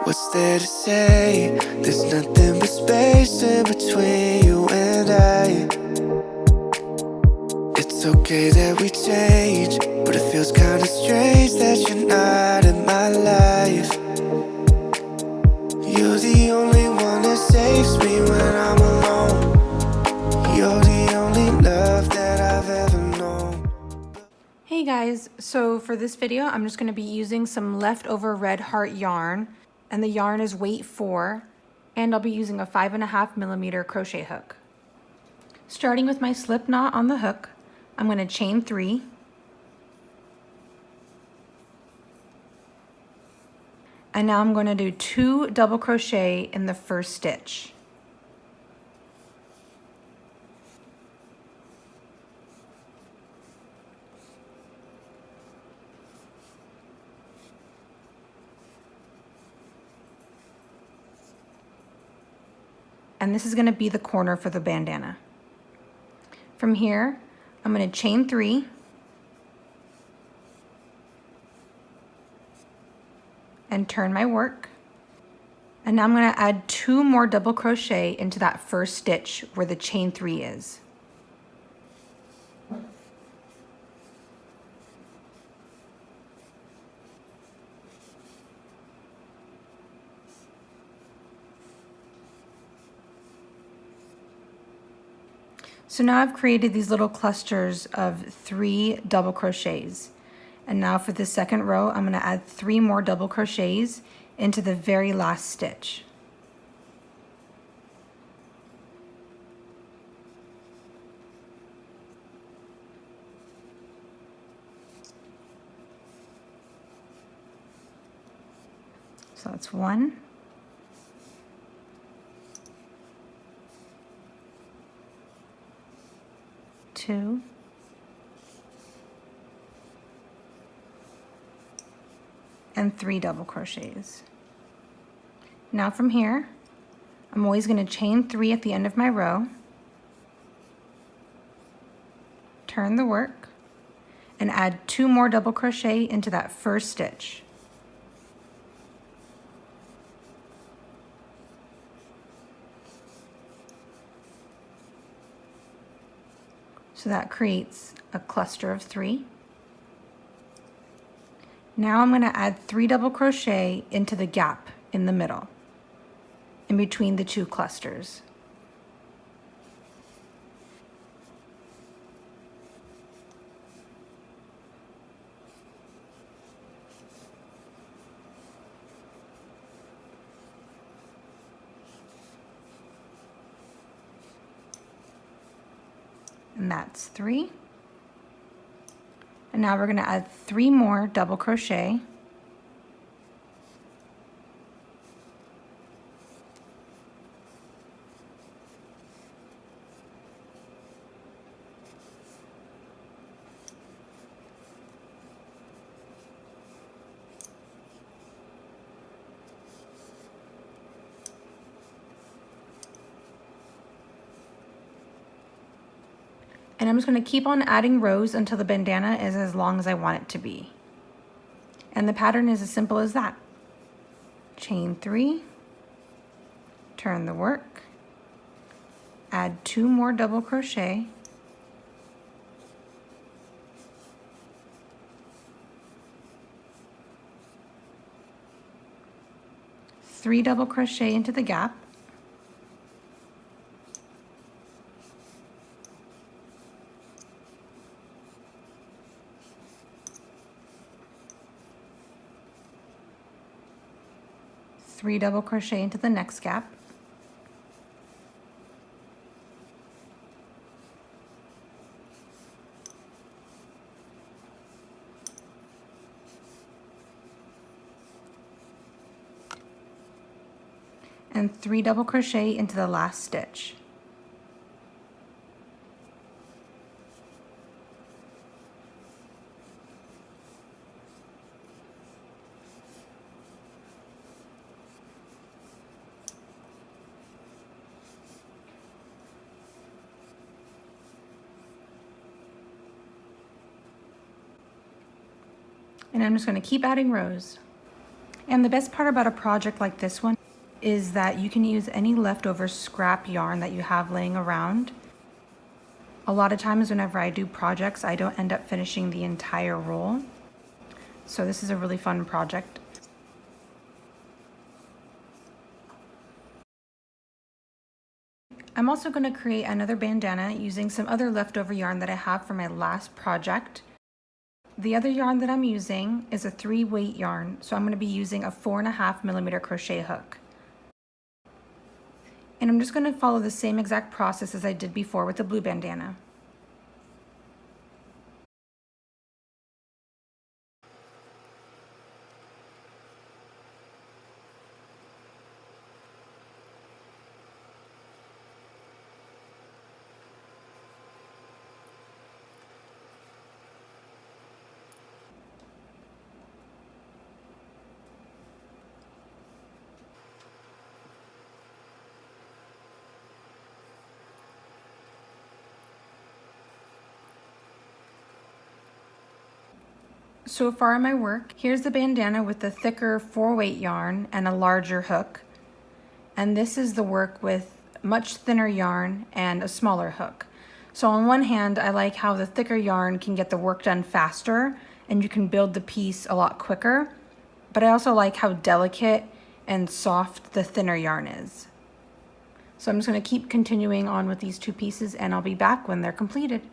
What's there to say? There's nothing but space in between you and I. It's okay that we change, but it feels kinda strange that you're not in my life. You're the only one that saves me when I'm alone. You're the only love that I've ever known. Hey guys, so for this video I'm just going to be using some leftover red heart yarn, and the yarn is weight 4, and I'll be using a 5.5mm crochet hook. Starting with my slip knot on the hook, I'm going to chain 3, and now I'm going to do 2 double crochet in the first stitch. And this is going to be the corner for the bandana. From here, I'm going to chain 3, and turn my work. And now I'm going to add 2 more double crochet into that first stitch where the chain 3 is. So now I've created these little clusters of 3 double crochets. And now for the second row, I'm going to add 3 more double crochets into the very last stitch. So that's 1, 2, and 3 double crochets. Now from here, I'm always going to chain 3 at the end of my row, turn the work, and add 2 more double crochet into that first stitch. So that creates a cluster of 3. Now I'm going to add 3 double crochet into the gap in the middle, in between the 2 clusters. And that's 3. And now we're going to add 3 more double crochet. And I'm just going to keep on adding rows until the bandana is as long as I want it to be. And the pattern is as simple as that. Chain 3, turn the work, add 2 more double crochet, three double crochet into the gap, three double crochet into the next gap, and 3 double crochet into the last stitch. And I'm just going to keep adding rows. And the best part about a project like this one is that you can use any leftover scrap yarn that you have laying around. A lot of times whenever I do projects, I don't end up finishing the entire roll. So this is a really fun project. I'm also going to create another bandana using some other leftover yarn that I have from my last project. The other yarn that I'm using is a 3-weight yarn, so I'm going to be using a 4.5mm crochet hook. And I'm just going to follow the same exact process as I did before with the blue bandana. So far in my work, here's the bandana with the thicker 4-weight yarn and a larger hook. And this is the work with much thinner yarn and a smaller hook. So on one hand, I like how the thicker yarn can get the work done faster and you can build the piece a lot quicker. But I also like how delicate and soft the thinner yarn is. So I'm just going to keep continuing on with these two pieces and I'll be back when they're completed.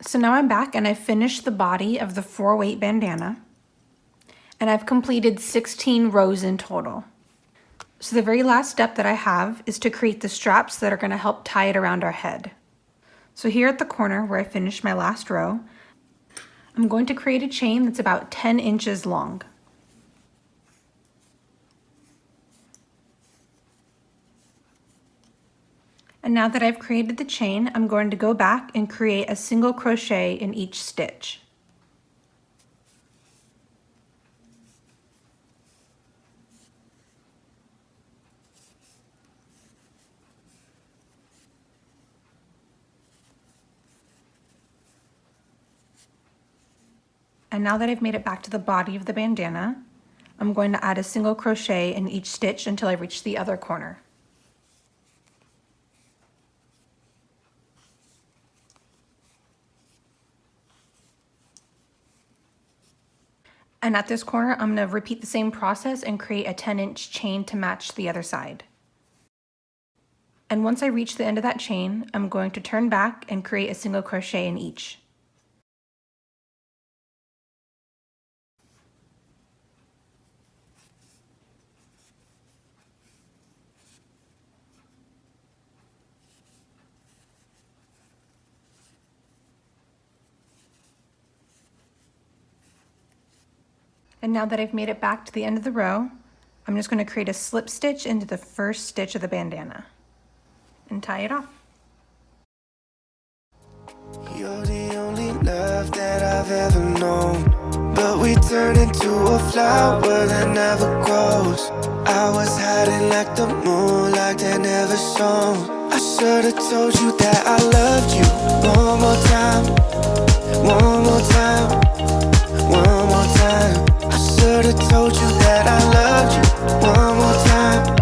So now I'm back and I've finished the body of the 4-weight bandana and I've completed 16 rows in total. So the very last step that I have is to create the straps that are going to help tie it around our head. So here at the corner where I finished my last row, I'm going to create a chain that's about 10 inches long. And now that I've created the chain, I'm going to go back and create a single crochet in each stitch. And now that I've made it back to the body of the bandana, I'm going to add a single crochet in each stitch until I reach the other corner. And at this corner, I'm going to repeat the same process and create a 10-inch chain to match the other side. And once I reach the end of that chain, I'm going to turn back and create a single crochet in each. And now that I've made it back to the end of the row, I'm just going to create a slip stitch into the first stitch of the bandana and tie it off. You're the only love that I've ever known, but we turned into a flower that never grows. I was hiding like the moonlight that never shone. I should've told you that I loved you. One more time, one more time, one more time. I should've told you that I loved you. One more time.